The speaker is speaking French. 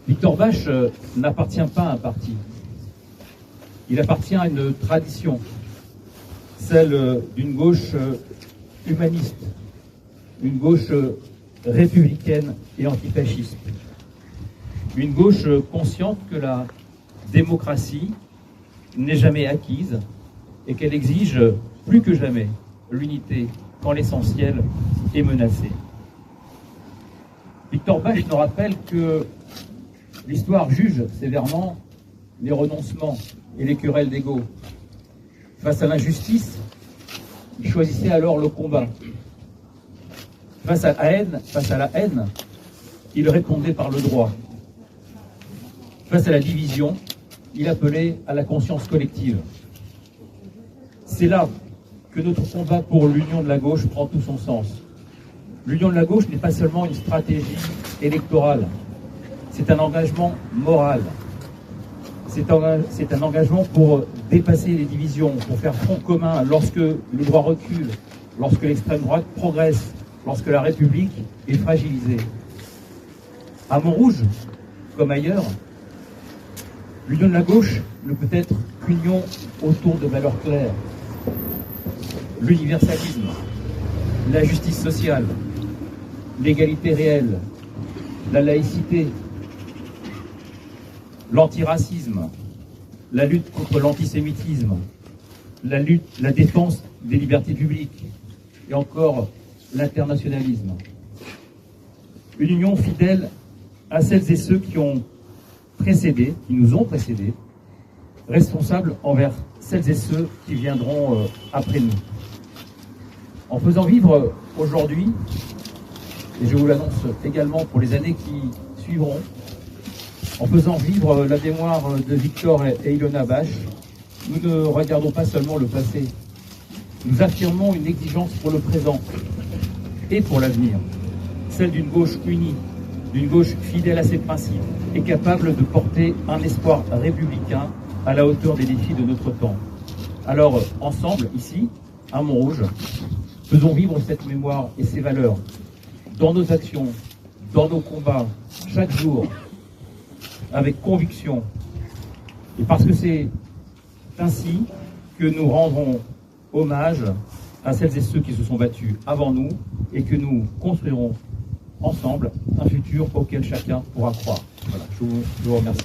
Victor Bache n'appartient pas à un parti. Il appartient à une tradition, celle d'une gauche humaniste, une gauche républicaine et antifasciste. Une gauche consciente que la démocratie n'est jamais acquise et qu'elle exige plus que jamais l'unité quand l'essentiel est menacé. Victor Bache nous rappelle que l'histoire juge sévèrement les renoncements et les querelles d'ego. Face à l'injustice, il choisissait alors le combat. Face à la haine, il répondait par le droit. Face à la division, il appelait à la conscience collective. C'est là que notre combat pour l'union de la gauche prend tout son sens. L'union de la gauche n'est pas seulement une stratégie électorale, c'est un engagement moral. C'est un engagement pour dépasser les divisions, pour faire front commun lorsque le droit recule, lorsque l'extrême droite progresse, lorsque la République est fragilisée. À Montrouge, comme ailleurs, l'union de la gauche ne peut être qu'union autour de valeurs claires. L'universalisme, la justice sociale, l'égalité réelle, la laïcité, l'antiracisme, la lutte contre l'antisémitisme, la défense des libertés publiques et encore l'internationalisme. Une union fidèle à celles et ceux qui ont précédé, qui nous ont précédés, responsables envers celles et ceux qui viendront après nous. En faisant vivre aujourd'hui, et je vous l'annonce également pour les années qui suivront, en faisant vivre la mémoire de Victor et Ilona Bache, nous ne regardons pas seulement le passé. Nous affirmons une exigence pour le présent et pour l'avenir, celle d'une gauche unie, d'une gauche fidèle à ses principes et capable de porter un espoir républicain à la hauteur des défis de notre temps. Alors, ensemble, ici, à Montrouge, faisons vivre cette mémoire et ces valeurs dans nos actions, dans nos combats, chaque jour, avec conviction. Et parce que c'est ainsi que nous rendrons hommage à celles et ceux qui se sont battus avant nous et que nous construirons ensemble un futur auquel chacun pourra croire. Voilà, je vous remercie.